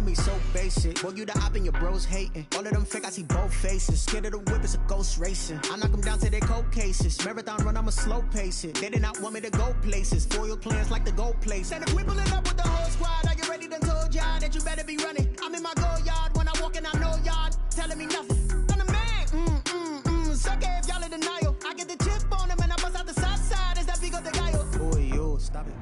me so basic. Boy, you the op and your bros hating. All of them fake, I see both faces. Scared of the whip, it's a ghost racing. I knock them down to their cold cases. Marathon run, I'ma slow pace it. They did not want me to go places. Foil plans like the gold place. And if we pulling up with the whole squad, are you ready? Done told y'all that you better be running. I'm in my go yard when I walk in, I know y'all telling me nothing. I'm the man. Suck it if y'all in denial. I get the chip on them and I bust out the south side. Is that Pico de Gallo? Boy, yo, stop it.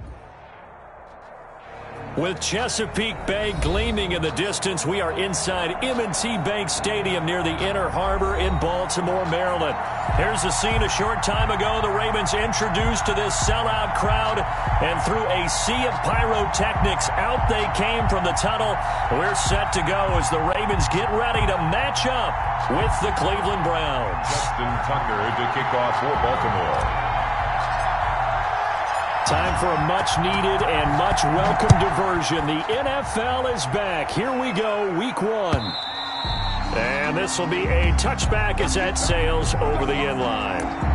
With Chesapeake Bay gleaming in the distance, we are inside M&T Bank Stadium near the Inner Harbor in Baltimore, Maryland. Here's a scene a short time ago. The Ravens introduced to this sellout crowd, and through a sea of pyrotechnics, out they came from the tunnel. We're set to go as the Ravens get ready to match up with the Cleveland Browns. Justin Tucker to kick off for Baltimore. Time for a much-needed and much-welcome diversion. The NFL is back. Here we go, Week 1. And this will be a touchback as that sails over the end line.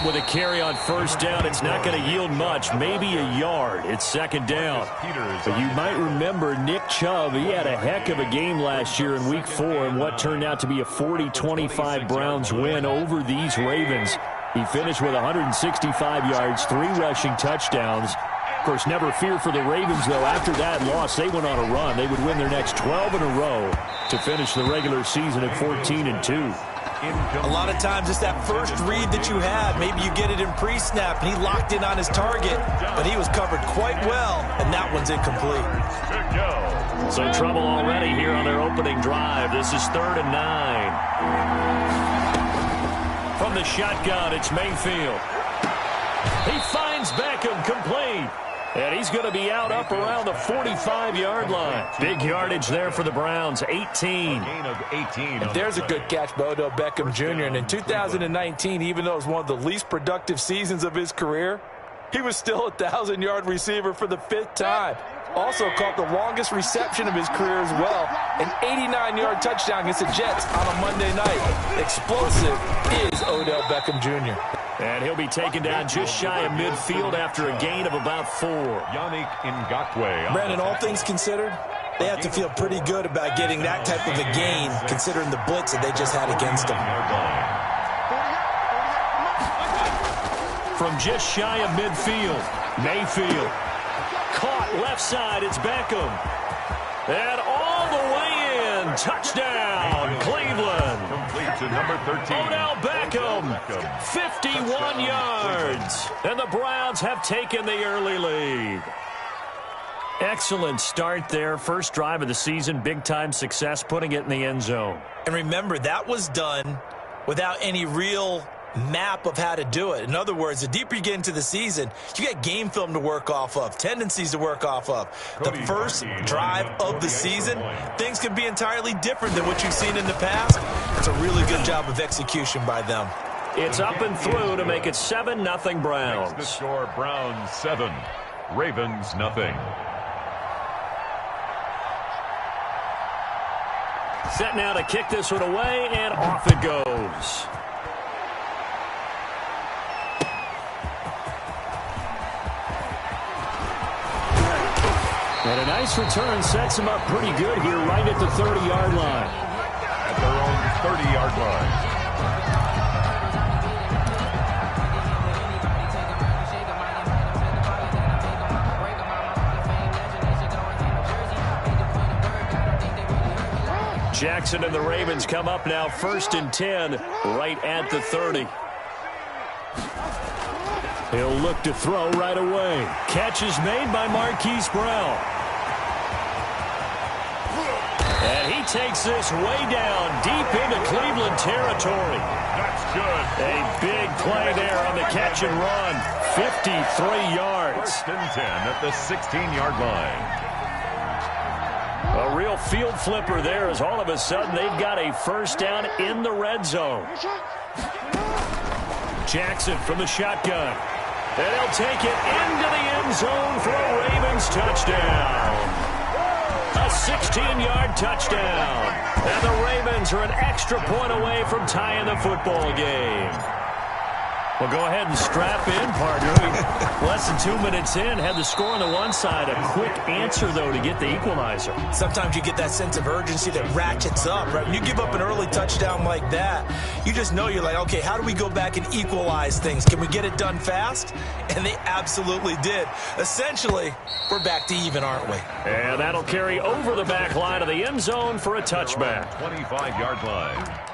With a carry on first down, it's not going to yield much, maybe a yard. It's second down. But you might remember Nick Chubb, he had a heck of a game last year in Week 4 in what turned out to be a 40-25 Browns win over these Ravens. He finished with 165 yards, 3 rushing touchdowns. Of course, never fear for the Ravens, though. After that loss, they went on a run. They would win their next 12 in a row to finish the regular season at 14-2. A lot of times it's that first read that you had. Maybe you get it in pre-snap, and he locked in on his target, but he was covered quite well, and that one's incomplete. So trouble already here on their opening drive. This is 3rd and 9. From the shotgun, it's Mayfield. He finds Beckham complete. And he's going to be out up around the 45-yard line. Big yardage there for the Browns, 18. Gain of 18. And there's a good catch by Odell Beckham Jr. And in 2019, even though it was one of the least productive seasons of his career, he was still a 1,000-yard receiver for the 5th time. Also caught the longest reception of his career as well, an 89-yard touchdown against the Jets on a Monday night. Explosive is Odell Beckham Jr. And he'll be taken down just shy of midfield after a gain of about 4. Yannick Ngakoue. Brandon, all things considered, they have to feel pretty good about getting that type of a gain, considering the blitz that they just had against them. From just shy of midfield, Mayfield. Caught left side, it's Beckham. And all the way in, touchdown, Cleveland. Complete to number 13. Odell Beckham, 51 yards. And the Browns have taken the early lead. Excellent start there. First drive of the season, big-time success, putting it in the end zone. And remember, that was done without any real map of how to do it. In other words, the deeper you get into the season, you get game film to work off of, tendencies to work off of. The first drive of the season, things can be entirely different than what you've seen in the past. It's a really good job of execution by them. It's up and through to make it 7-0 Browns. Makes the score Browns 7, Ravens nothing. Set now to kick this one away, and off it goes. And a nice return sets him up pretty good here right at the 30-yard line. At their own 30-yard line. Jackson and the Ravens come up now 1st and 10 right at the 30. He'll look to throw right away. Catch is made by Marquise Brown. And he takes this way down deep into Cleveland territory. That's good. A big play there on the catch and run. 53 yards. 1st and 10 at the 16-yard line. A real field flipper there as all of a sudden they've got a first down in the red zone. Jackson from the shotgun. And he'll take it into the end zone for a Ravens touchdown. A 16-yard touchdown. And the Ravens are an extra point away from tying the football game. Well, go ahead and strap in, partner. Less than 2 minutes in, had the score on the one side. A quick answer, though, to get the equalizer. Sometimes you get that sense of urgency that ratchets up, right? When you give up an early touchdown like that, you just know you're like, okay, how do we go back and equalize things? Can we get it done fast? And they absolutely did. Essentially, we're back to even, aren't we? And that'll carry over the back line of the end zone for a touchback. 25-yard line.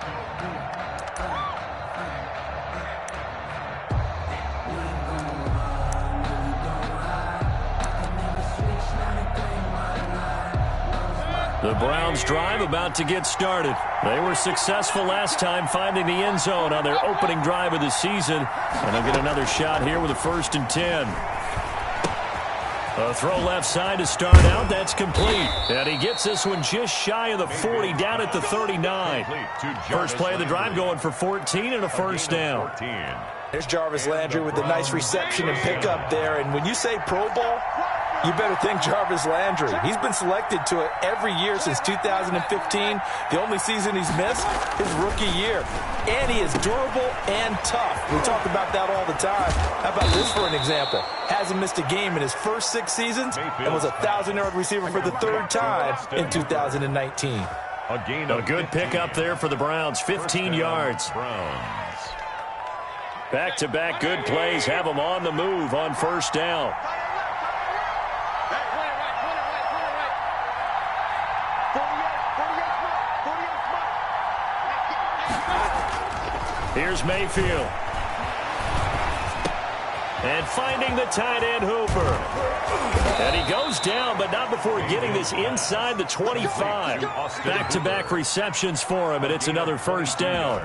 The Browns drive about to get started. They were successful last time finding the end zone on their opening drive of the season. And they'll get another shot here with a 1st and 10. A throw left side to start out. That's complete. And he gets this one just shy of the 40, down at the 39. First play of the drive going for 14 and a first down. There's Jarvis Landry with the nice reception and pickup there. And when you say Pro Bowl, you better think Jarvis Landry. He's been selected to it every year since 2015. The only season he's missed, his rookie year. And he is durable and tough. We talk about that all the time. How about this for an example? Hasn't missed a game in his first 6 seasons and was a 1,000-yard receiver for the 3rd time in 2019. A good pickup there for the Browns, 15 yards. Back-to-back good plays have them on the move on first down. Here's Mayfield. And finding the tight end Hooper. And he goes down, but not before getting this inside the 25. Back-to-back receptions for him, and it's another first down.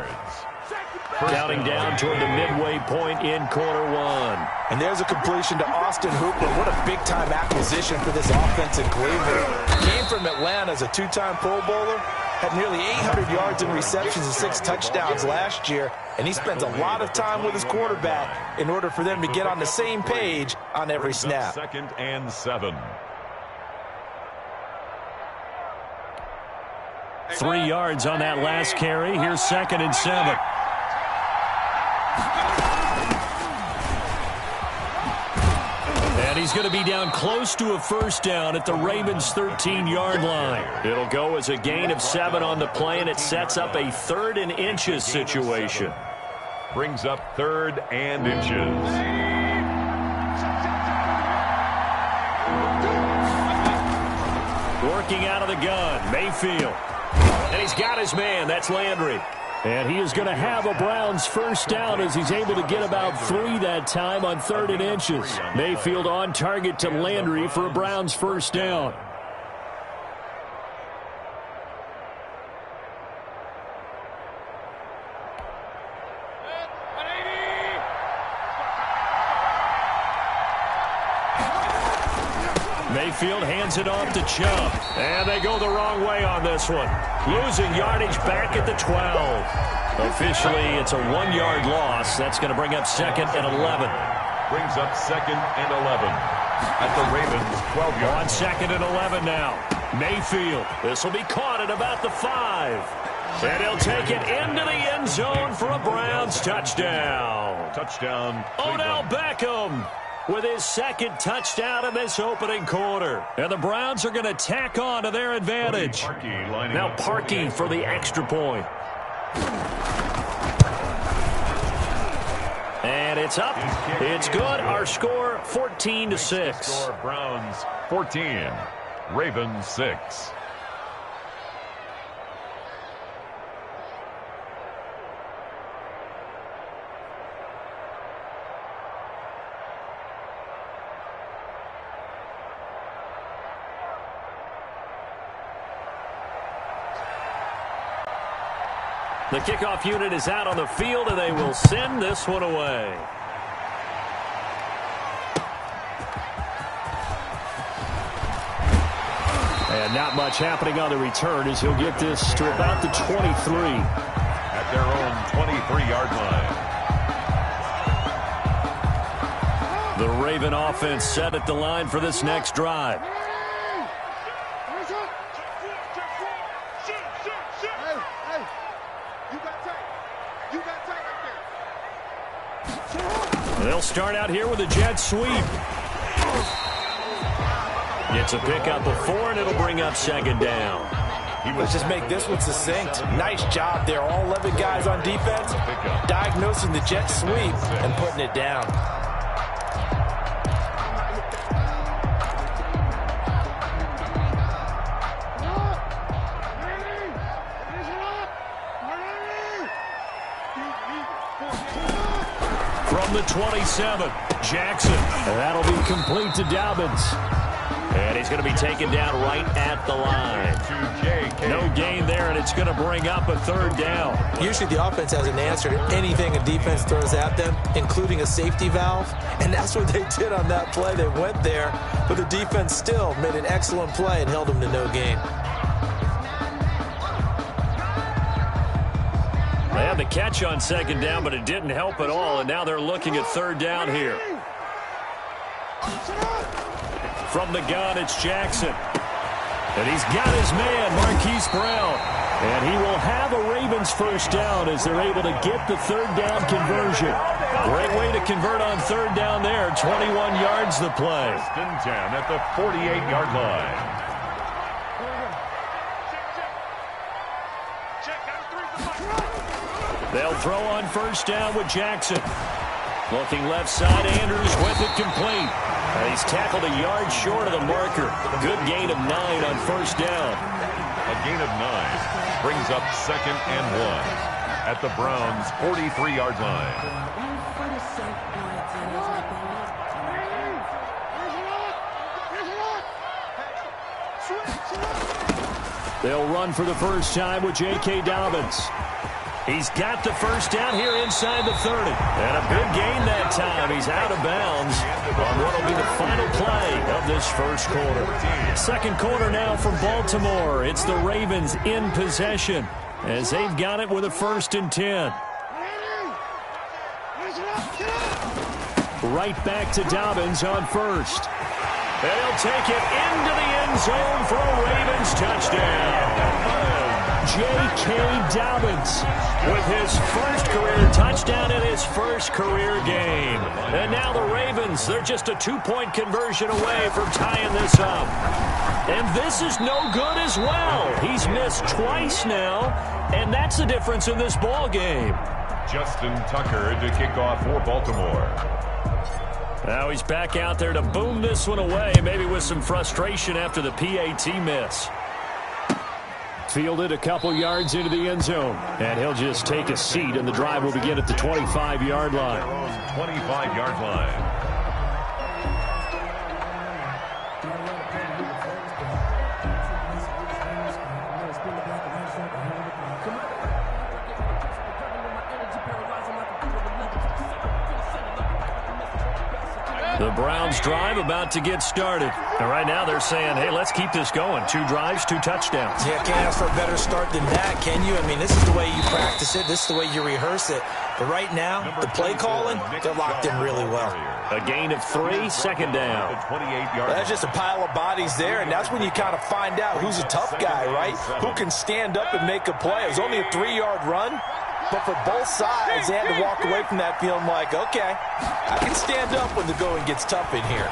Counting down toward the midway point in quarter one. And there's a completion to Austin Hooper. What a big-time acquisition for this offense in Cleveland. Came from Atlanta as a 2-time Pro Bowler. Had nearly 800 yards in receptions and 6 touchdowns last year. And he spends a lot of time with his quarterback in order for them to get on the same page on every snap. 2nd and 7. 3 yards on that last carry. Here's 2nd and 7. And he's going to be down close to a first down at the Ravens' 13-yard line. It'll go as a gain of 7 on the play, and it sets up a 3rd and inches situation. Brings up 3rd and inches. Working out of the gun, Mayfield. And he's got his man. That's Landry. And he is going to have a Browns first down as he's able to get about 3 that time on 3rd and inches. Mayfield on target to Landry for a Browns first down. Mayfield hands it off to Chubb. And they go the wrong way on this one. Losing yardage back at the 12. Officially, it's a 1-yard loss. That's going to bring up 2nd and 11. Brings up 2nd and 11 at the Ravens' 12-yard. On 2nd and 11 now. Mayfield. This will be caught at about the 5. And he'll take it into the end zone for a Browns touchdown. Touchdown. Odell Beckham with his 2nd touchdown in this opening quarter. And the Browns are going to tack on to their advantage. Now Parkey for the extra point. And it's up. It's good. Our score, 14-6. Browns 14, Ravens 6. The kickoff unit is out on the field, and they will send this one away. And not much happening on the return as he'll get this to about the 23. At their own 23-yard line. The Raven offense set at the line for this next drive. They'll start out here with a jet sweep. Gets a pickup of 4, and it'll bring up second down. Let's just make this one succinct. Nice job there. All 11 guys on defense diagnosing the jet sweep and putting it down. From the 27, Jackson. And that'll be complete to Dobbins. And he's going to be taken down right at the line. No gain there, and it's going to bring up a third down. Usually the offense has an answer to anything a defense throws at them, including a safety valve. And that's what they did on that play. They went there, but the defense still made an excellent play and held them to no gain. They had the catch on second down, but it didn't help at all, and now they're looking at third down here. From the gun, it's Jackson. And he's got his man, Marquise Brown. And he will have a Ravens first down as they're able to get the third down conversion. Great way to convert on third down there. 21 yards the play. First and 10 at the 48-yard line. They'll throw on first down with Jackson. Looking left side, Andrews with it complete. And he's tackled a yard short of the marker. Good gain of 9 on first down. A gain of 9 brings up second and 1 at the Browns' 43-yard line. They'll run for the first time with J.K. Dobbins. He's got the first down here inside the 30. And a big gain that time. He's out of bounds on what will be the final play of this first quarter. Second quarter now from Baltimore. It's the Ravens in possession as they've got it with a 1st and 10. Right back to Dobbins on first. They'll take it into the end zone for a Ravens touchdown. J.K. Dobbins with his first career touchdown in his first career game. And now the Ravens, they're just a 2-point conversion away from tying this up. And this is no good as well. He's missed twice now, and that's the difference in this ball game. Justin Tucker to kick off for Baltimore. Now he's back out there to boom this one away, maybe with some frustration after the PAT miss. Fielded a couple yards into the end zone. And he'll just take a seat, and the drive will begin at the 25-yard line. 25-yard line. The Browns drive about to get started. And right now they're saying, hey, let's keep this going. 2 drives, 2 touchdowns. Yeah, can't ask for a better start than that, can you? I mean, this is the way you practice it. This is the way you rehearse it. But right now, the play calling, they're locked in really well. A gain of 3, second down. That's just a pile of bodies there, and that's when you kind of find out who's a tough guy, right? Who can stand up and make a play. It was only a 3-yard run. But for both sides, they had to walk away from that feeling like, okay, I can stand up when the going gets tough in here.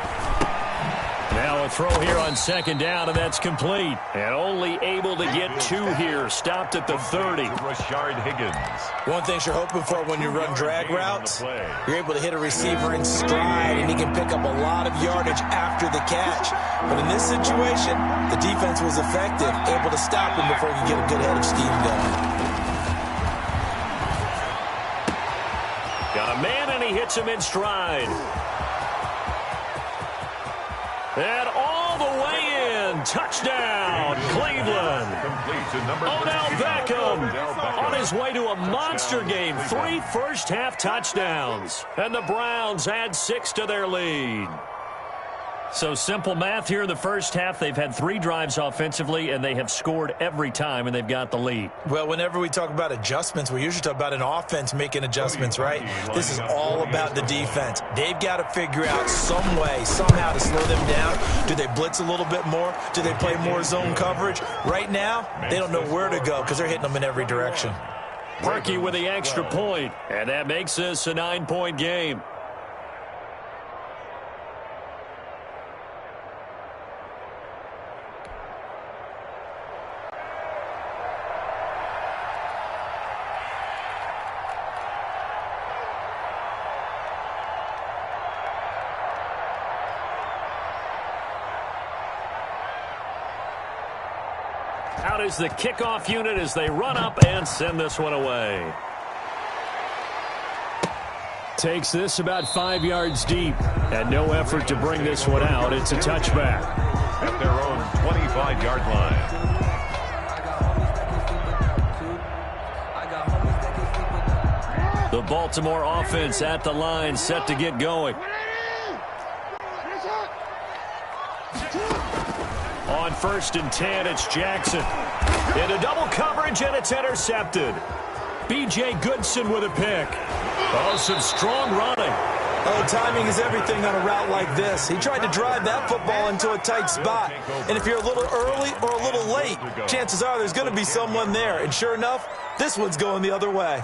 Now a throw here on second down, and that's complete. And only able to get 2 here. Stopped at the 30. Rashard Higgins. One thing you're hoping for when you run drag routes, you're able to hit a receiver in stride, and he can pick up a lot of yardage after the catch. But in this situation, the defense was effective, able to stop him before he could get a good head of steam going. Got a man, and he hits him in stride. And all the way in. Touchdown, Cleveland. Odell Beckham on his way to a monster game. 3 first-half touchdowns. And the Browns add 6 to their lead. So simple math here in the first half. They've had 3 drives offensively, and they have scored every time, and they've got the lead. Well, whenever we talk about adjustments, we usually talk about an offense making adjustments, right? This is all about the defense. They've got to figure out some way, somehow to slow them down. Do they blitz a little bit more? Do they play more zone coverage? Right now, they don't know where to go because they're hitting them in every direction. Parkey with the extra point, and that makes this a 9-point game. Out is the kickoff unit as they run up and send this one away. Takes this about 5 yards deep, and no effort to bring this one out. It's a touchback. At their own 25-yard line. The Baltimore offense at the line, set to get going. On 1st and 10, it's Jackson. Into double coverage, and it's intercepted. B.J. Goodson with a pick. Oh, some strong running. Oh, timing is everything on a route like this. He tried to drive that football into a tight spot. And if you're a little early or a little late, chances are there's going to be someone there. And sure enough, this one's going the other way.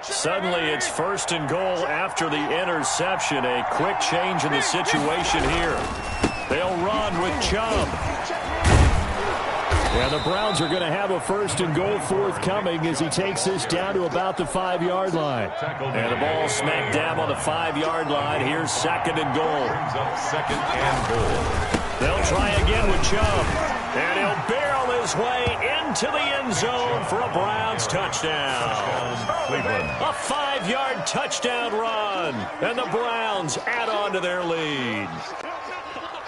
Suddenly, it's 1st and goal after the interception. A quick change in the situation here. They'll run with Chubb. Yeah, the Browns are going to have a 1st and goal forthcoming as he takes this down to about the 5-yard line. And the ball smacked down on the 5-yard line. Here's 2nd and goal. Brings up 2nd and goal. They'll try again with Chubb. And he'll barrel his way into the end zone for a Browns touchdown. Cleveland. A 5-yard touchdown run. And the Browns add on to their lead.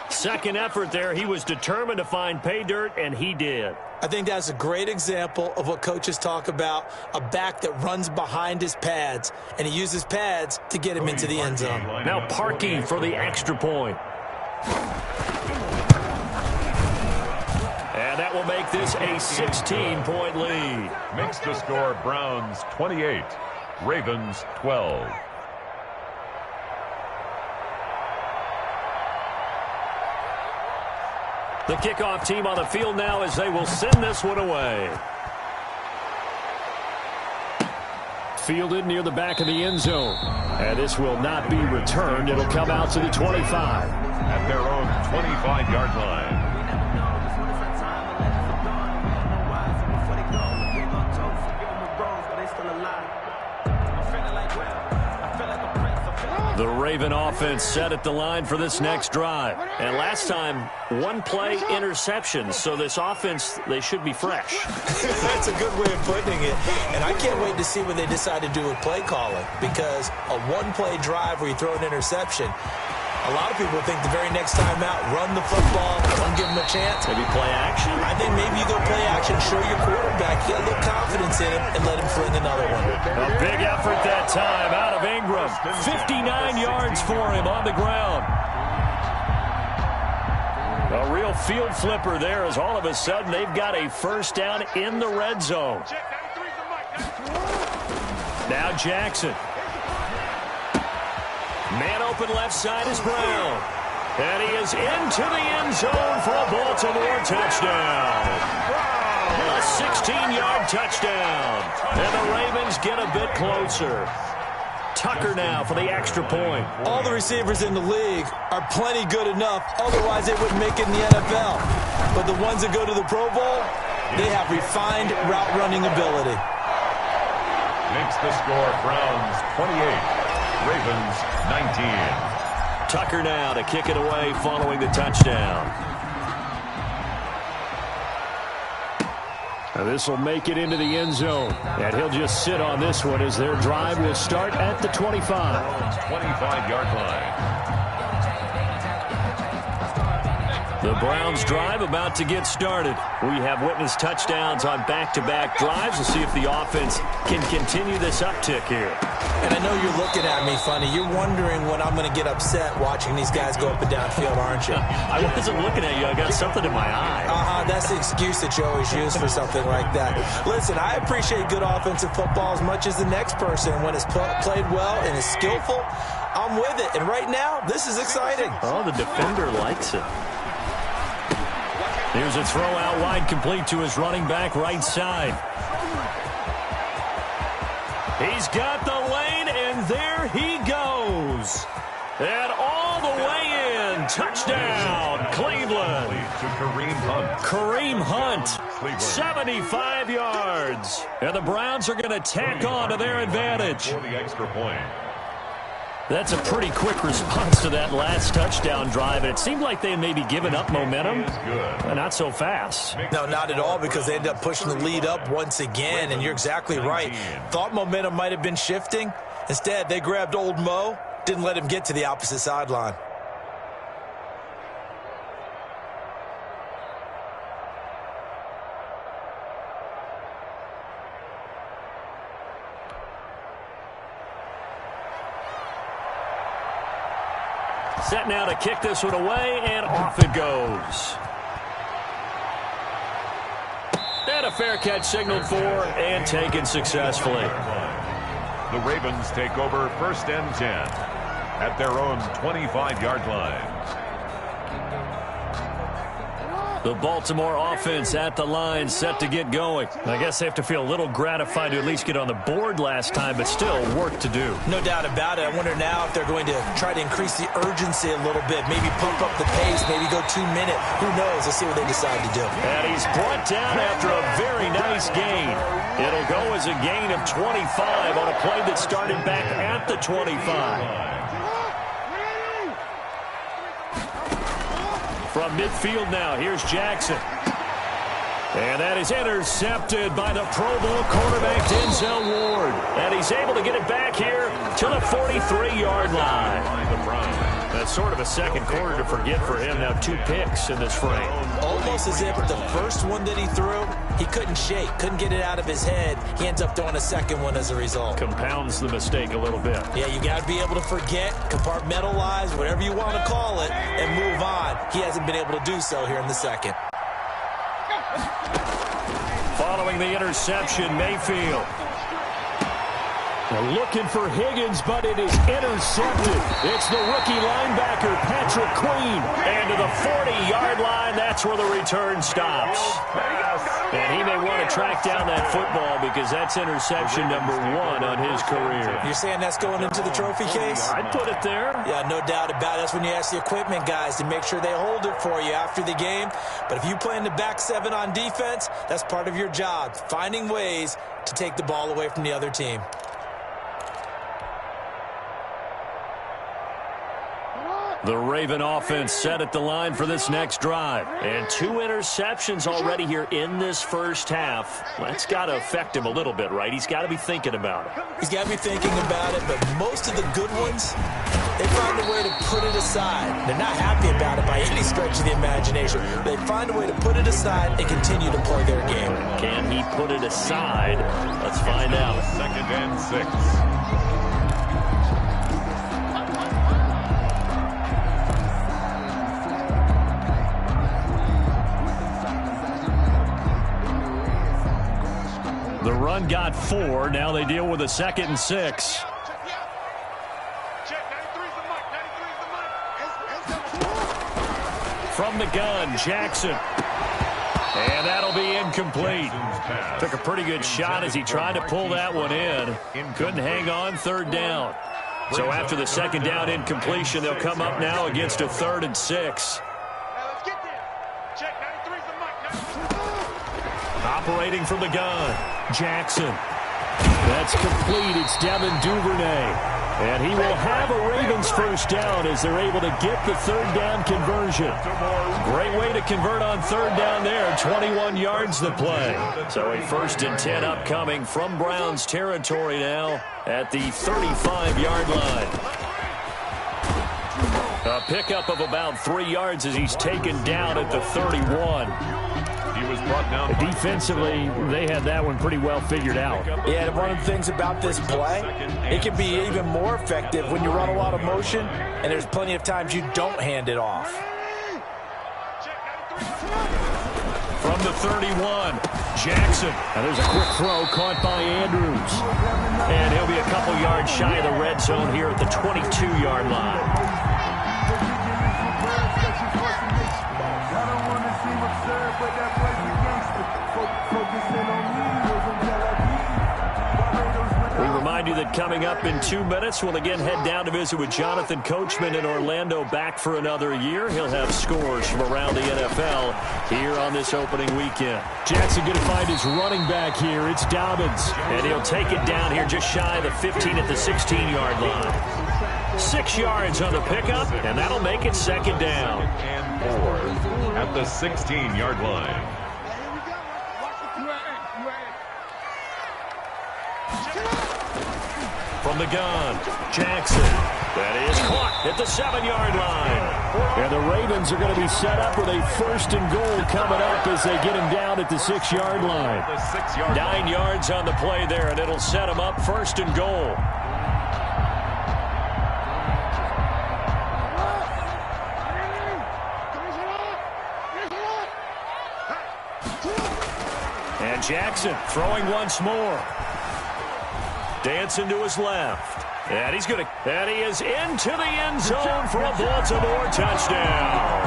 Second effort there. He was determined to find pay dirt, and he did. I think that's a great example of what coaches talk about, a back that runs behind his pads, and he uses pads to get him into the end zone. Now Parkey for the extra point. And that will make this a 16-point lead. Makes the score Browns 28, Ravens 12. The kickoff team on the field now as they will send this one away. Fielded near the back of the end zone. And this will not be returned. It'll come out to the 25. At their own 25-yard line. The Raven offense set at the line for this next drive. And last time, 1-play interception. So this offense, they should be fresh. That's a good way of putting it. And I can't wait to see what they decide to do with play calling. Because a 1-play drive where you throw an interception, a lot of people think the very next time out, run the football, don't give them a chance. Maybe play action. I think maybe you go play action, show your quarterback, get a little confidence in him, and let him fling another one. A big effort that time out of Ingram. 59 yards for him on the ground. A real field flipper there as all of a sudden they've got a first down in the red zone. Now Jackson. Man open left side is Brown. And he is into the end zone for a Baltimore touchdown. A 16-yard touchdown. And the Ravens get a bit closer. Tucker now for the extra point. All the receivers in the league are plenty good enough. Otherwise, they wouldn't make it in the NFL. But the ones that go to the Pro Bowl, they have refined route running ability. Makes the score Browns 28. Ravens 19. Tucker now to kick it away following the touchdown. Now this will make it into the end zone. And he'll just sit on this one as their drive will start at the 25. 25-yard line. The Browns drive about to get started. We have witnessed touchdowns on back-to-back drives. We'll see if the offense can continue this uptick here. And I know you're looking at me funny. You're wondering when I'm going to get upset watching these guys go up and down field, aren't you? I wasn't looking at you. I got something in my eye. That's the excuse that you always use for something like that. Listen, I appreciate good offensive football as much as the next person. When it's played well and is skillful, I'm with it. And right now, this is exciting. Oh, the defender likes it. Here's a throw out wide, complete to his running back right side. He's got the lane, and there he goes. And all the way in. Touchdown, Cleveland. Kareem Hunt, 75 yards. And the Browns are going to tack on to their advantage. For the extra point. That's a pretty quick response to that last touchdown drive. And it seemed like they may be giving up momentum. Not so fast. No, not at all, because they ended up pushing the lead up once again. And you're exactly right. Thought momentum might have been shifting. Instead, they grabbed old Mo, didn't let him get to the opposite sideline. Set now to kick this one away, and off it goes. And a fair catch signaled for and taken successfully. The Ravens take over 1st and 10 at their own 25-yard line. The Baltimore offense at the line, set to get going. I guess they have to feel a little gratified to at least get on the board last time, but still work to do. No doubt about it. I wonder now if they're going to try to increase the urgency a little bit, maybe pump up the pace, maybe go 2-minute. Who knows? Let's see what they decide to do. And he's brought down after a very nice gain. It'll go as a gain of 25 on a play that started back at the 25. From midfield now, here's Jackson. And that is intercepted by the Pro Bowl quarterback Denzel Ward. And he's able to get it back here to the 43-yard line. That's sort of a second quarter to forget for him. Now 2 picks in this frame. Almost as if the first one that he threw, he couldn't shake, couldn't get it out of his head. He ends up throwing a second one as a result. Compounds the mistake a little bit. Yeah, you got to be able to forget, compartmentalize, whatever you want to call it, and move on. He hasn't been able to do so here in the second. Following the interception, Mayfield. They're looking for Higgins, but it is intercepted. It's the rookie linebacker, Patrick Queen. And to the 40-yard line, that's where the return stops. And he may want to track down that football because that's interception number 1 on his career. You're saying that's going into the trophy case? I'd put it there. Yeah, no doubt about it. That's when you ask the equipment guys to make sure they hold it for you after the game. But if you play in the back 7 on defense, that's part of your job, finding ways to take the ball away from the other team. The Raven offense set at the line for this next drive. And 2 interceptions already here in this first half. That's got to affect him a little bit, right? He's got to be thinking about it. He's got to be thinking about it, but most of the good ones, they find a way to put it aside. They're not happy about it by any stretch of the imagination. They find a way to put it aside and continue to play their game. Can he put it aside? Let's find out. 2nd and 6. The run got 4. Now they deal with a 2nd and 6. From the gun, Jackson. And that'll be incomplete. Took a pretty good shot as he tried to pull that one in. Couldn't hang on, 3rd down. So after the 2nd down incompletion, they'll come up now against a 3rd and 6. Operating from the gun, Jackson. That's complete. It's Devin Duvernay. And he will have a Ravens first down as they're able to get the 3rd down conversion. Great way to convert on 3rd down there. 21 yards the play. So a 1st and 10 upcoming from Browns territory now at the 35-yard line. A pickup of about 3 yards as he's taken down at the 31. He was brought down. Defensively, they had that one pretty well figured out. Yeah, one of the things about this play, it can be even more effective when you run a lot of motion, and there's plenty of times you don't hand it off. From the 31, Jackson. Now there's a quick throw caught by Andrews. And he'll be a couple yards shy of the red zone here at the 22-yard line. We remind you that coming up in 2 minutes, we'll again head down to visit with Jonathan Coachman in Orlando, back for another year. He'll have scores from around the NFL here on this opening weekend. Jackson going to find his running back here. It's Dobbins. And he'll take it down here just shy of the 15 at the 16-yard line. 6 yards on the pickup, and that'll make it second down. And 4 at the 16-yard line. From the gun, Jackson. That is caught at the 7-yard line. And the Ravens are going to be set up with a 1st and goal coming up as they get him down at the 6-yard line. 9 yards on the play there, and it'll set him up 1st and goal. And Jackson throwing once more. Dancing to his left. And he's going to, and he is into the end zone for a Baltimore touchdown.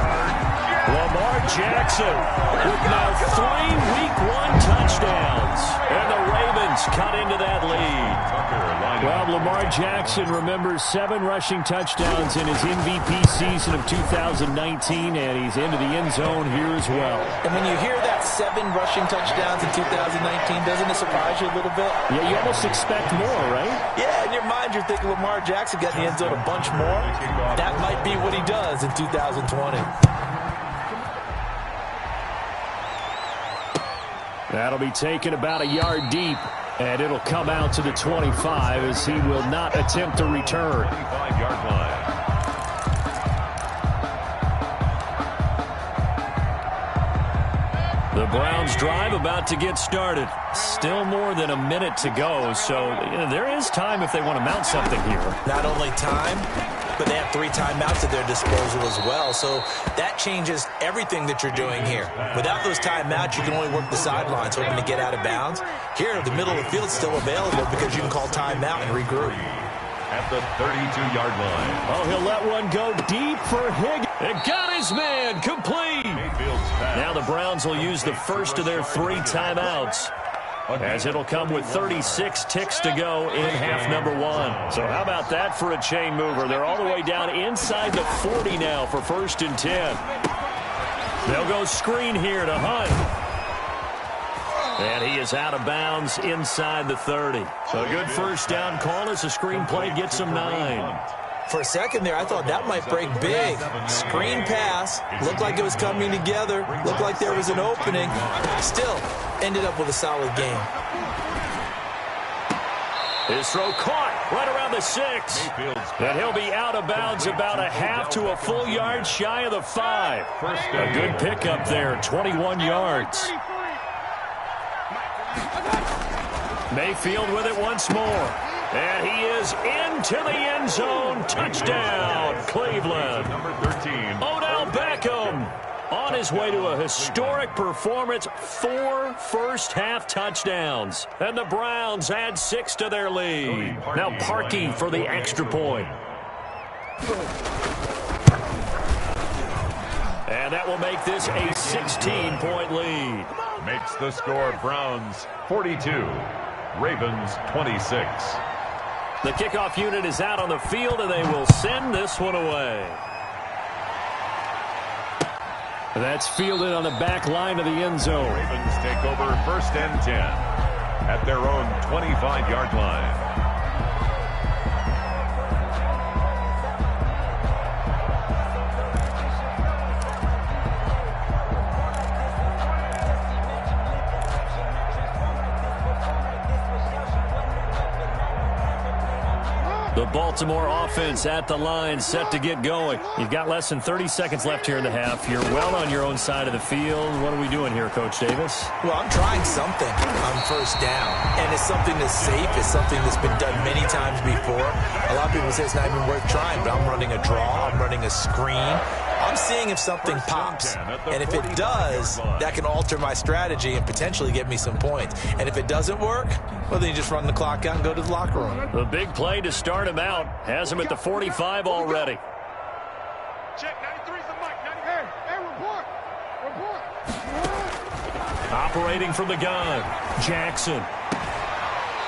Lamar Jackson with now 3 Week 1 touchdowns. And the Ravens cut into that lead. Well, Lamar Jackson remembers 7 rushing touchdowns in his MVP season of 2019, and he's into the end zone here as well. And when you hear that 7 rushing touchdowns in 2019, doesn't it surprise you a little bit? Yeah, you almost expect more, right? Yeah, in your mind you're thinking Lamar Jackson got in the end zone a bunch more. That might be what he does in 2020. That'll be taken about a yard deep, and it'll come out to the 25 as he will not attempt to return. 25-yard line. The Browns drive about to get started. Still more than a minute to go, so there is time if they want to mount something here. Not only time, but they have 3 timeouts at their disposal as well, so that changes everything that you're doing here. Without those timeouts, you can only work the sidelines hoping to get out of bounds. Here, the middle of the field's still available because you can call timeout and regroup. At the 32-yard line. Oh, he'll let one go deep for Higgins. It got his man, complete. Now the Browns will use the first of their 3 timeouts, as it'll come with 36 ticks to go in half number 1. So how about that for a chain mover? They're all the way down inside the 40 now for 1st and 10. They'll go screen here to Hunt. And he is out of bounds inside the 30. So a good 1st down call as the screen play gets him 9. For a second there, I thought that might break big. Screen pass. Looked like it was coming together. Looked like there was an opening. Still, ended up with a solid game. His throw caught right around the 6. And he'll be out of bounds about a half to a full yard shy of the 5. A good pickup there, 21 yards. Mayfield with it once more. And he is into the end zone. Touchdown, Cleveland. Number 13. Odell Beckham on his way to a historic performance. 4 first-half touchdowns. And the Browns add 6 to their lead. Now Parkey for the extra point. And that will make this a 16-point lead. Makes the score Browns 42, Ravens 26. The kickoff unit is out on the field, and they will send this one away. That's fielded on the back line of the end zone. Ravens take over 1st and 10 at their own 25-yard line. The Baltimore offense at the line, set to get going. You've got less than 30 seconds left here in the half. You're well on your own side of the field. What are we doing here, Coach Davis? Well, I'm trying something on first down, and it's something that's safe. It's something that's been done many times before. A lot of people say it's not even worth trying, but I'm running a draw. I'm running a screen. I'm seeing if something pops, and if it does, that can alter my strategy and potentially get me some points. And if it doesn't work, well, then you just run the clock out and go to the locker room. The big play to start him out has him at the 45 already. Check 93's the mic. 93. Hey, report. Operating from the gun, Jackson.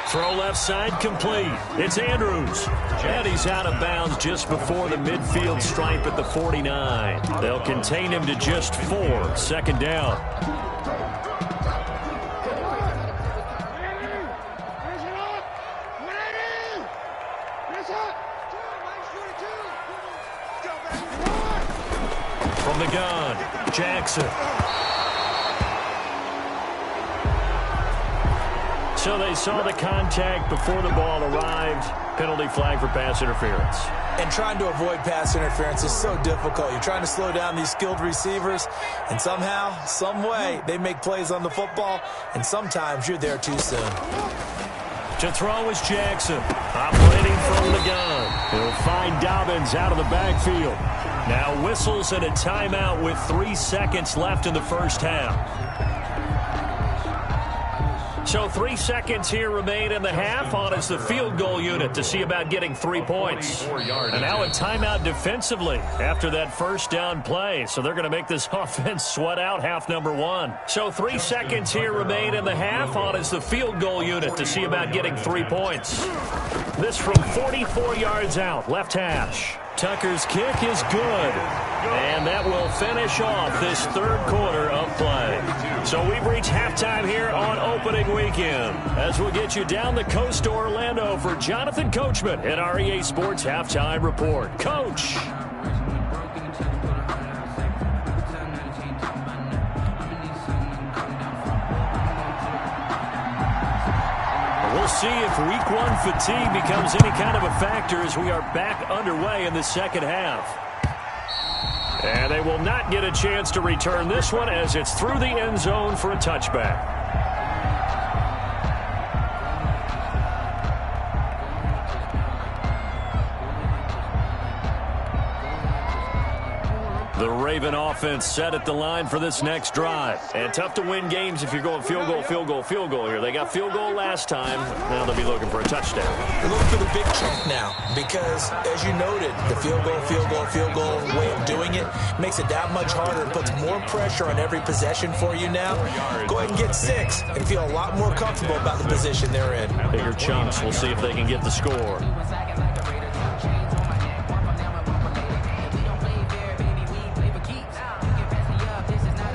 Throw left side complete. It's Andrews. And he's out of bounds just before the midfield stripe at the 49. They'll contain him to just 4. Second down. From the gun, Jackson. So they saw the contact before the ball arrived. Penalty flag for pass interference. And trying to avoid pass interference is so difficult. You're trying to slow down these skilled receivers, and somehow, some way, they make plays on the football, and sometimes you're there too soon. To throw is Jackson, operating from the gun. He'll find Dobbins out of the backfield. Now whistles and a timeout with 3 seconds left in the first half. So 3 seconds here remain in the half. On is the field goal unit to see about getting 3 points. And now a timeout defensively after that first down play. So they're going to make this offense sweat out half number 1. So 3 seconds here remain in the half. On is the field goal unit to see about getting 3 points. This from 44 yards out, left hash. Tucker's kick is good. And that will finish off this third quarter of play. So we've reached halftime here on opening weekend, as we'll get you down the coast to Orlando for Jonathan Coachman at our EA Sports Halftime Report. Coach. We'll see if week 1 fatigue becomes any kind of a factor as we are back underway in the second half. And they will not get a chance to return this one as it's through the end zone for a touchback. The Raven offense set at the line for this next drive. And tough to win games if you're going field goal, field goal, field goal here. They got field goal last time. Now they'll be looking for a touchdown. They're looking for the big chunk now because, as you noted, the field goal way of doing it makes it that much harder. It puts more pressure on every possession for you now. Go ahead and get 6 and feel a lot more comfortable about the position they're in. Bigger chunks. We'll see if they can get the score.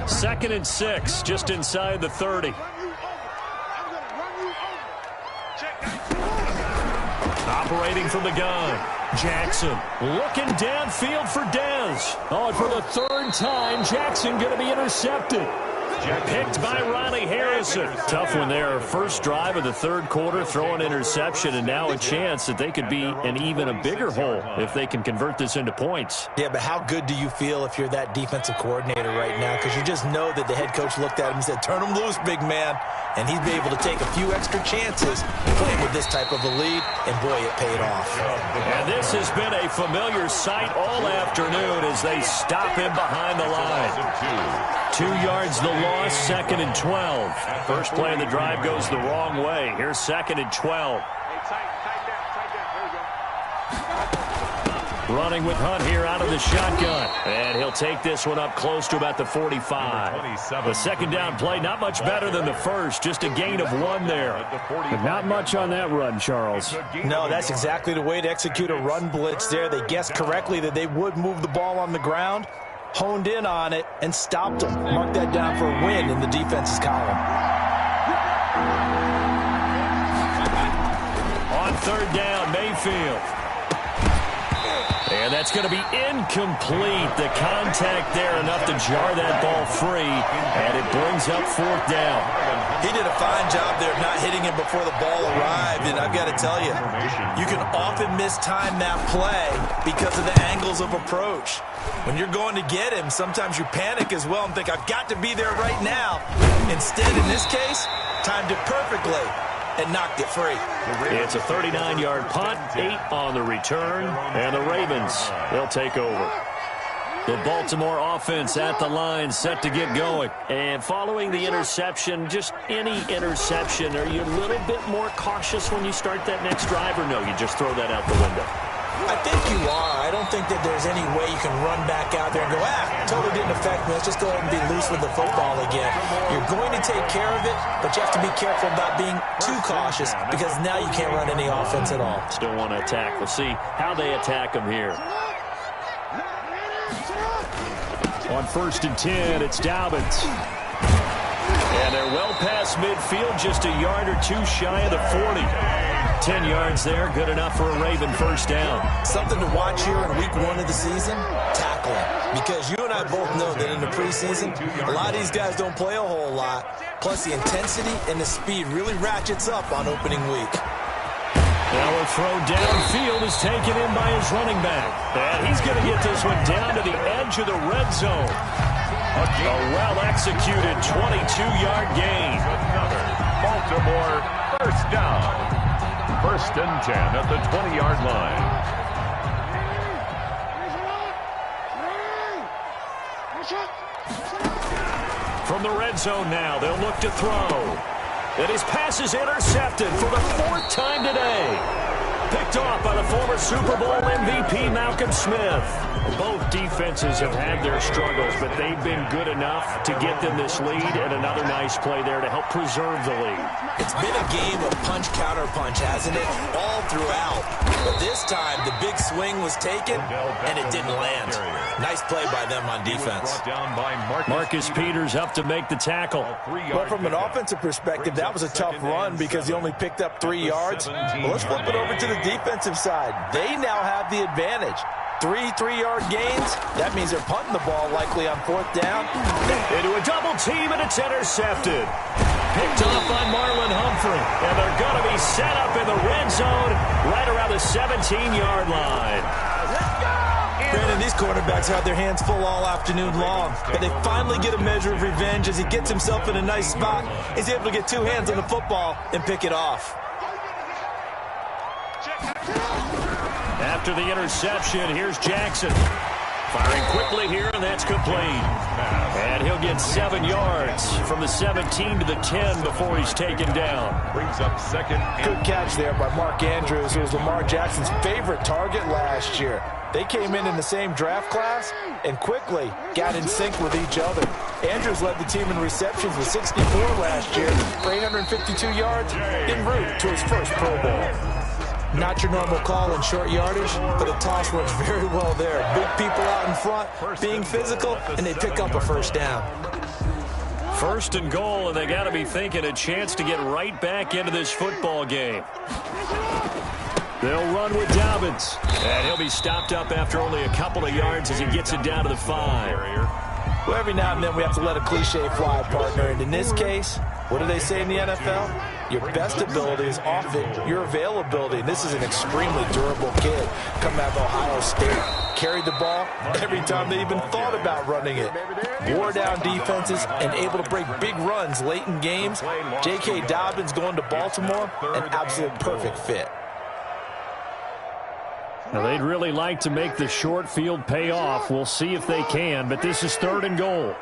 Second and 6, just inside the 30. Operating from the gun, Jackson looking downfield for Dez. Oh, and for the 3rd time, Jackson going to be intercepted. Picked by Ronnie Harrison. Tough one there. First drive of the 3rd quarter, throw an interception, and now a chance that they could be in even a bigger hole if they can convert this into points. Yeah, but how good do you feel if you're that defensive coordinator right now? Because you just know that the head coach looked at him and said, turn him loose, big man. And he'd be able to take a few extra chances playing with this type of a lead, and boy, it paid off. And this has been a familiar sight all afternoon as they stop him behind the line. 2 yards the loss, 2nd and 12. First play of the drive goes the wrong way. Here's 2nd and 12. Running with Hunt here out of the shotgun. And he'll take this one up close to about the 45. The second down play, not much better than the first. Just a gain of 1 there. But not much on that run, Charles. No, that's exactly the way to execute a run blitz there. They guessed correctly that they would move the ball on the ground, honed in on it, and stopped them. Mark that down for a win in the defense's column. On 3rd down, Mayfield. And that's going to be incomplete. The contact there enough to jar that ball free, and it brings up fourth down. He did a fine job there of not hitting him before the ball arrived, and I've got to tell you, you can often mistime that play because of the angles of approach. When you're going to get him, sometimes you panic as well and think, I've got to be there right now. Instead, in this case, timed it perfectly and knocked it free. It's a 39-yard punt, 8 on the return, and the Ravens, they'll take over. The Baltimore offense at the line, set to get going. And following the interception, just any interception, are you a little bit more cautious when you start that next drive, or no, you just throw that out the window? I think you are. I don't think that there's any way you can run back out there and go, totally didn't affect me. Let's just go ahead and be loose with the football again. You're going to take care of it, but you have to be careful about being too cautious because now you can't run any offense at all. Still want to attack. We'll see how they attack them here. On 1st and 10, it's Dobbins. And they're well past midfield, just a yard or two shy of the 40. 10 yards there, good enough for a Raven first down. Something to watch here in week 1 of the season, tackling. Because you and I both know that in the preseason, a lot of these guys don't play a whole lot. Plus, the intensity and the speed really ratchets up on opening week. Now a throw downfield is taken in by his running back. And he's going to get this one down to the edge of the red zone. A well-executed 22-yard gain. Baltimore first down. 1st and 10 at the 20-yard line. From the red zone now, they'll look to throw. And his pass is intercepted for the 4th time today. Picked off by the former Super Bowl MVP Malcolm Smith. Both defenses have had their struggles, but they've been good enough to get them this lead, and another nice play there to help preserve the lead. It's been a game of punch-counter-punch, hasn't it? All throughout. But this time, the big swing was taken, and it didn't land. Nice play by them on defense. Marcus Peters up to make the tackle. Well, from an offensive perspective, that was a tough run because he only picked up 3 yards. Well, let's flip it over to the defensive side. They now have the advantage. 3 3-yard gains. That means they're punting the ball likely on 4th down. Into a double team, and it's intercepted. Picked off by Marlon Humphrey. And they're going to be set up in the red zone right around the 17-yard line. Brandon, these quarterbacks have their hands full all afternoon long, but they finally get a measure of revenge as he gets himself in a nice spot. He's able to get 2 hands on the football and pick it off. After the interception, here's Jackson. Firing quickly here, and that's complete. And he'll get 7 yards from the 17 to the 10 before he's taken down. Brings up 2nd. Good catch there by Mark Andrews, who was Lamar Jackson's favorite target last year. They came in the same draft class and quickly got in sync with each other. Andrews led the team in receptions with 64 last year for 852 yards en route to his first Pro Bowl. Not your normal call in short yardage, but the toss works very well there. Big people out in front, being physical, and they pick up a first down. 1st and goal, and they got to be thinking a chance to get right back into this football game. They'll run with Dobbins, and he'll be stopped up after only a couple of yards as he gets it down to the 5. Well, every now and then we have to let a cliche fly, partner, and in this case, what do they say in the NFL? Your best ability is often your availability. This is an extremely durable kid coming out of Ohio State. Carried the ball every time they even thought about running it. Wore down defenses and able to break big runs late in games. J.K. Dobbins going to Baltimore, an absolute perfect fit. Now, they'd really like to make the short field pay off. We'll see if they can, but this is 3rd and goal.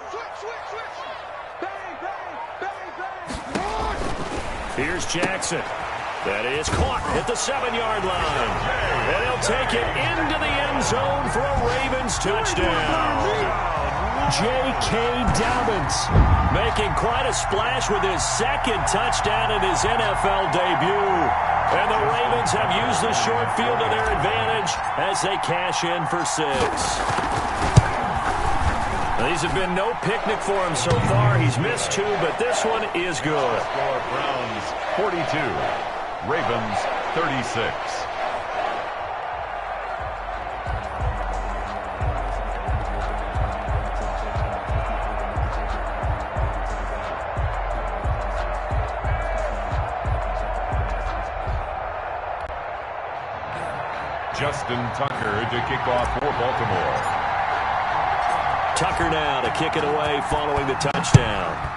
Here's Jackson. That is caught at the 7-yard line. And he'll take it into the end zone for a Ravens touchdown. J.K. Dobbins making quite a splash with his 2nd touchdown in his NFL debut. And the Ravens have used the short field to their advantage as they cash in for 6. Now, these have been no picnic for him so far. He's missed 2, but this one is good. Browns 42, Ravens 36. Justin Tucker to kick off for Baltimore. Tucker now to kick it away following the touchdown.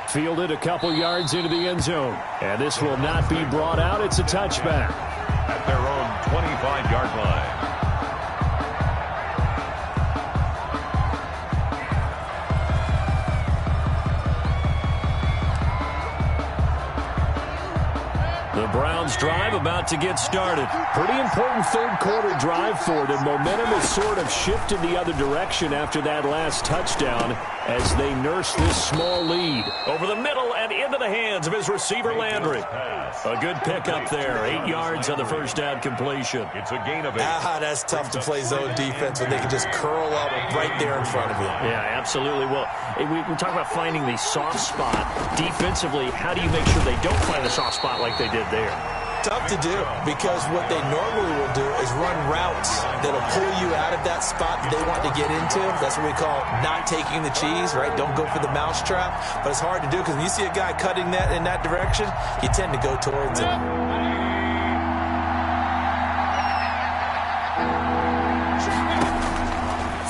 Fielded a couple yards into the end zone. And this will not be brought out. It's a touchback. At their own 25-yard line. The Browns drive about to get started. Pretty important third quarter drive for them. Momentum has sort of shifted the other direction after that last touchdown as they nurse this small lead. Over the middle and into the hands of his receiver Landry. A good pickup there. 8 yards on the first down completion. It's a gain of 8. That's tough to play zone defense when they can just curl up right there in front of you. Yeah, absolutely. Well, we talk about finding the soft spot. Defensively, how do you make sure they don't find the soft spot like they did there? Tough to do because what they normally will do is run routes that'll pull you out of that spot that they want to get into. That's what we call not taking the cheese, right? Don't go for the mousetrap. But it's hard to do because when you see a guy cutting that in that direction, you tend to go towards it.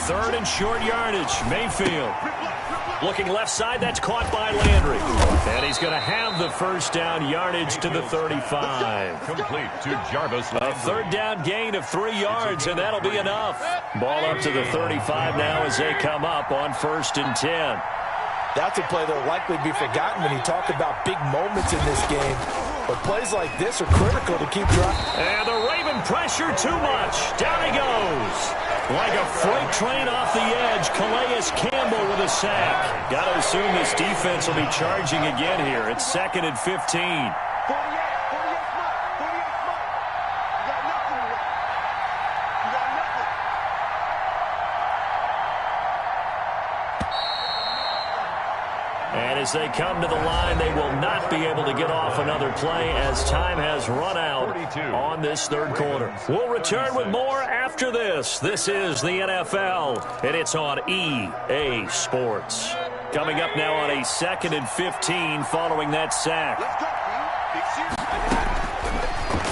Third and short yardage. Mayfield. Looking left side, that's caught by Landry. And he's going to have the first down yardage to the 35. Complete to Jarvis. A third down gain of 3 yards, and that'll be enough. Ball up to the 35 now as they come up on 1st and 10. That's a play that will likely be forgotten when you talk about big moments in this game. But plays like this are critical to keep driving. And the Raven pressure too much. Down he goes. Like a freight train off the edge, Calais Campbell with a sack. Got to assume this defense will be charging again here. It's 2nd and 15. And as they come to the line, they will not be able to get off another play as time has run out on this third quarter. We'll return with more after this. This is the NFL, and it's on EA Sports. Coming up now on a 2nd and 15 following that sack.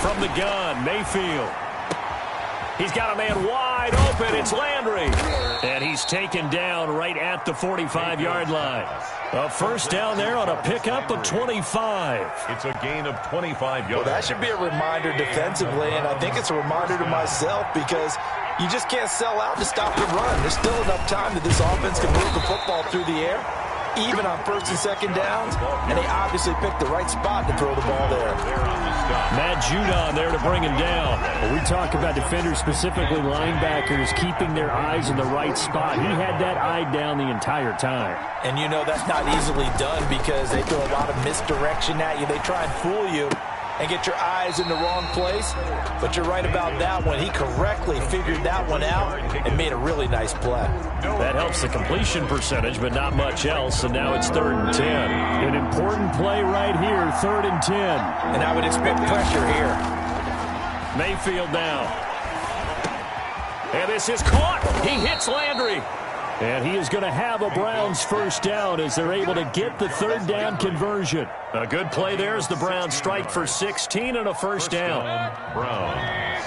From the gun, Mayfield. He's got a man wide open. It's Landry. And he's taken down right at the 45-yard line. A first down there on a pickup of 25. It's a gain of 25 yards. Well, that should be a reminder defensively, and I think it's a reminder to myself because you just can't sell out to stop the run. There's still enough time that this offense can move the football through the air, even on 1st and 2nd downs, and they obviously picked the right spot to throw the ball there. Matt Judon there to bring him down. Well, we talk about defenders, specifically linebackers, keeping their eyes in the right spot. He had that eye down the entire time. And you know that's not easily done because they throw a lot of misdirection at you. They try and fool you and get your eyes in the wrong place. But you're right about that one. He correctly figured that one out and made a really nice play. That helps the completion percentage, but not much else. And now it's 3rd and 10. An important play right here, 3rd and 10. And I would expect pressure here. Mayfield now. And this is caught. He hits Landry. And he is going to have a Browns first down as they're able to get the 3rd down conversion. A good play there as the Browns strike for 16 and a first down. Browns.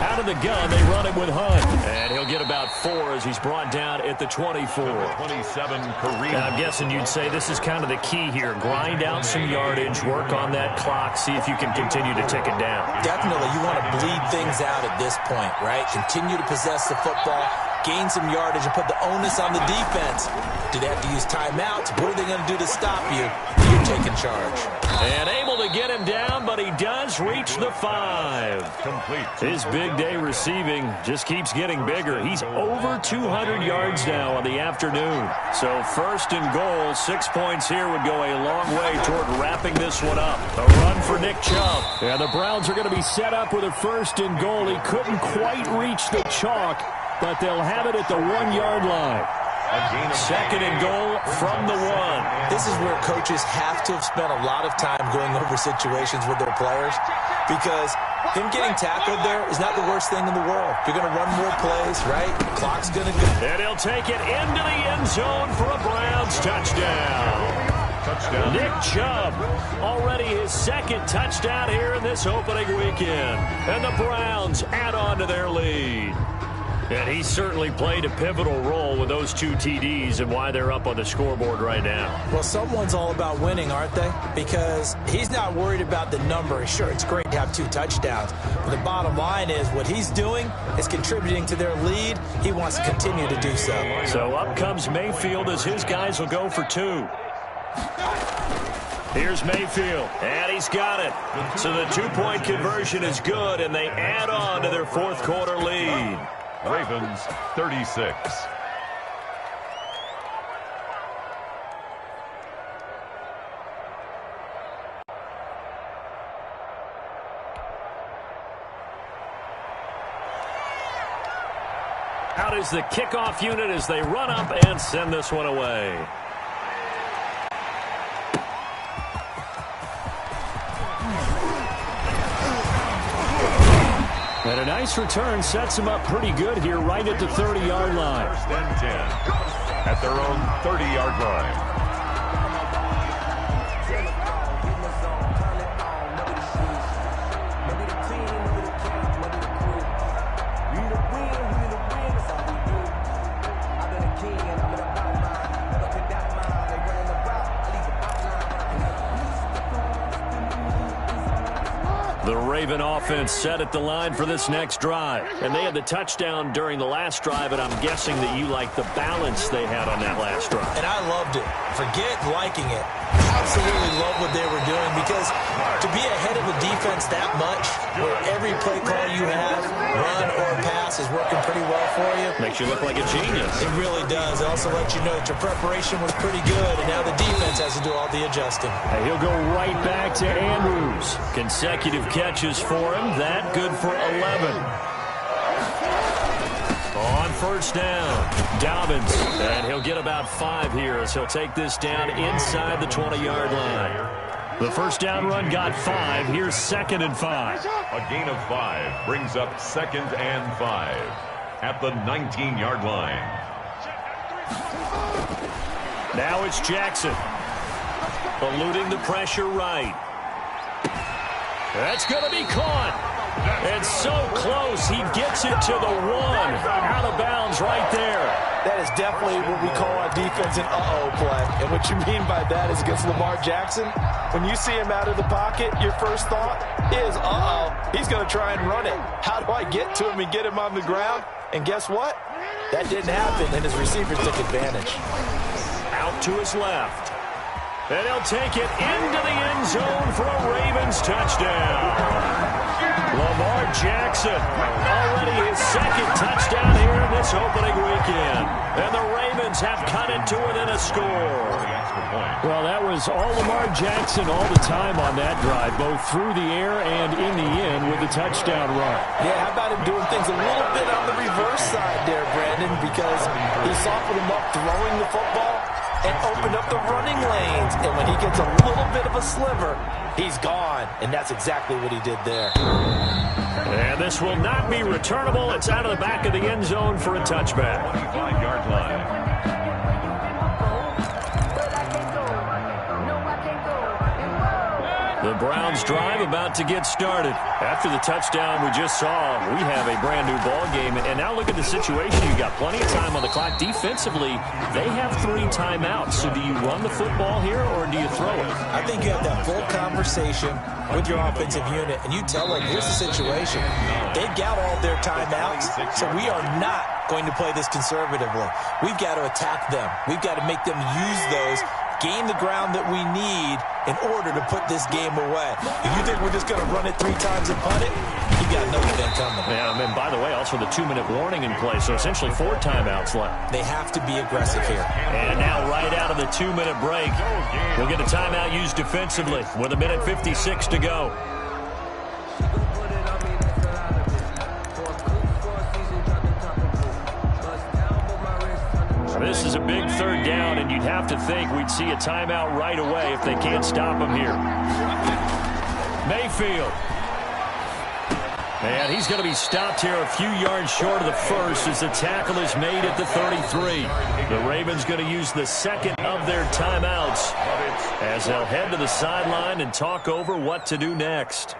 Out of the gun, they run it with Hunt. And he'll get about 4 as he's brought down at the 24. 27, Kareem. Now, I'm guessing you'd say this is kind of the key here. Grind out some yardage, work on that clock, see if you can continue to tick it down. Definitely, you want to bleed things out at this point, right? Continue to possess the football, gain some yardage, and put the onus on the defense. Do they have to use timeouts? What are they going to do to stop you? You're taking charge. And able to get him down, but he does reach the 5. Complete. His big day receiving just keeps getting bigger. He's over 200 yards now on the afternoon. So 1st and goal, 6 points here would go a long way toward wrapping this one up. A run for Nick Chubb. And the Browns are going to be set up with a 1st and goal. He couldn't quite reach the chalk, but they'll have it at the 1-yard line. 2nd and goal from the 1. This is where coaches have to have spent a lot of time going over situations with their players because Him getting tackled there is not the worst thing in the world. You're going to run more plays, right? The clock's going to go. And he'll take it into the end zone for a Browns touchdown. Nick Chubb, already his second touchdown here in this opening weekend. And the Browns add on to their lead. And he certainly played a pivotal role with those 2 TDs and why they're up on the scoreboard right now. Well, someone's all about winning, aren't they? Because he's not worried about the number. Sure, it's great to have 2 touchdowns. But the bottom line is what he's doing is contributing to their lead. He wants to continue to do so. So up comes Mayfield as his guys will go for 2. Here's Mayfield, and he's got it. So the 2-point conversion is good, and they add on to their fourth quarter lead. Ravens 36. Out is the kickoff unit as they run up and send this one away. And a nice return sets him up pretty good here right at the 30-yard line. First and 10 at their own 30-yard line. The Raven offense set at the line for this next drive. And they had the touchdown during the last drive, and I'm guessing that you like the balance they had on that last drive. And I loved it. Forget liking it. Absolutely love what they were doing, because to be ahead of a defense that much, where every play call you have, run or pass, is working pretty well for you. Makes you look like a genius. It really does. It also lets you know that your preparation was pretty good, and now the defense has to do all the adjusting. And he'll go right back to Andrews. Consecutive catches for him. That good for 11. On first down, Dobbins. And he'll get about 5 here as he'll take this down inside the 20-yard line. The first down run got 5. Here's 2nd and 5. A gain of 5 brings up 2nd and 5 at the 19-yard line. Now it's Jackson. Eluding the pressure right. That's going to be caught. And so close, he gets it to the 1. Out of bounds right there. That is definitely what we call on defense an uh-oh play. And what you mean by that is against Lamar Jackson, when you see him out of the pocket, your first thought is, uh-oh, he's going to try and run it. How do I get to him and get him on the ground? And guess what? That didn't happen, and his receivers took advantage. Out to his left. And he'll take it into the end zone for a Ravens touchdown. Lamar Jackson, already his 2nd touchdown here in this opening weekend. And the Ravens have cut it to within a score. Well, that was all Lamar Jackson all the time on that drive, both through the air and in the end with the touchdown run. Yeah, how about him doing things a little bit on the reverse side there, Brandon, because he softened him up throwing the football and opened up the running lanes. And when he gets a little bit of a sliver, he's gone. And that's exactly what he did there. And this will not be returnable. It's out of the back of the end zone for a touchback. 25-yard line. The Browns drive about to get started. After the touchdown we just saw, we have a brand new ball game. And now look at the situation. You've got plenty of time on the clock. Defensively, they have 3 timeouts. So do you run the football here or do you throw it? I think you have that full conversation with your offensive unit, and you tell them, here's the situation. They've got all their timeouts, so we are not going to play this conservatively. We've got to attack them. We've got to make them use those, gain the ground that we need in order to put this game away. If you think we're just going to run it 3 times and punt it, you got another thing coming. Yeah, and by the way, also the 2-minute warning in play, so essentially 4 timeouts left. They have to be aggressive here. And now right out of the 2-minute break, we'll get a timeout used defensively with 1:56 to go. This is a big 3rd down, and you'd have to think we'd see a timeout right away if they can't stop him here. Mayfield. And he's going to be stopped here a few yards short of the first as the tackle is made at the 33. The Ravens going to use the second of their timeouts as they'll head to the sideline and talk over what to do next.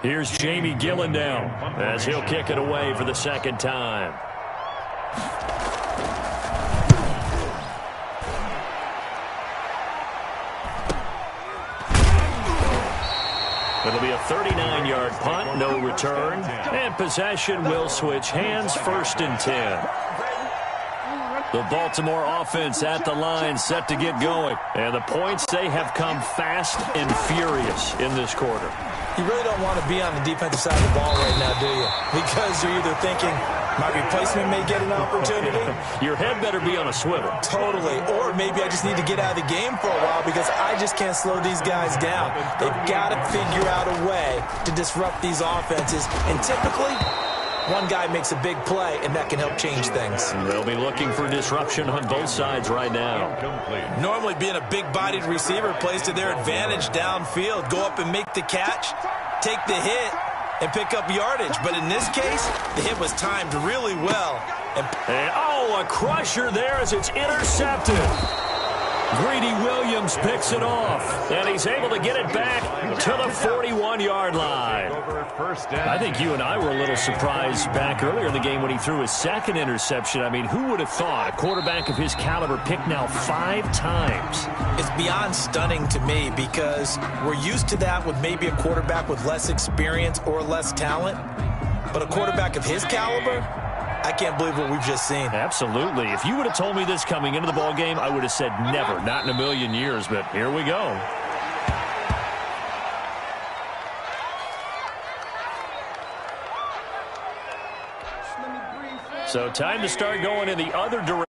Here's Jamie Gillen now as he'll kick it away for the second time. It'll be a 39-yard punt, no return, and possession will switch hands, 1st and 10. The Baltimore offense at the line, set to get going. And the points, they have come fast and furious in this quarter. You really don't want to be on the defensive side of the ball right now, do you? Because you're either thinking, my replacement may get an opportunity. Your head better be on a swivel. Totally. Or maybe I just need to get out of the game for a while because I just can't slow these guys down. They've got to figure out a way to disrupt these offenses. And typically, one guy makes a big play, and that can help change things. They'll be looking for disruption on both sides right now. Normally, being a big-bodied receiver plays to their advantage downfield. Go up and make the catch, take the hit, and pick up yardage. But in this case, the hit was timed really well. And a crusher there as it's intercepted. Greedy Williams picks it off, and he's able to get it back to the 41-yard line. I think you and I were a little surprised back earlier in the game when he threw his second interception. I mean, who would have thought a quarterback of his caliber picked now 5 times? It's beyond stunning to me because we're used to that with maybe a quarterback with less experience or less talent. But a quarterback of his caliber, I can't believe what we've just seen. Absolutely. If you would have told me this coming into the ball game, I would have said never, not in a million years. But here we go. So time to start going in the other direction.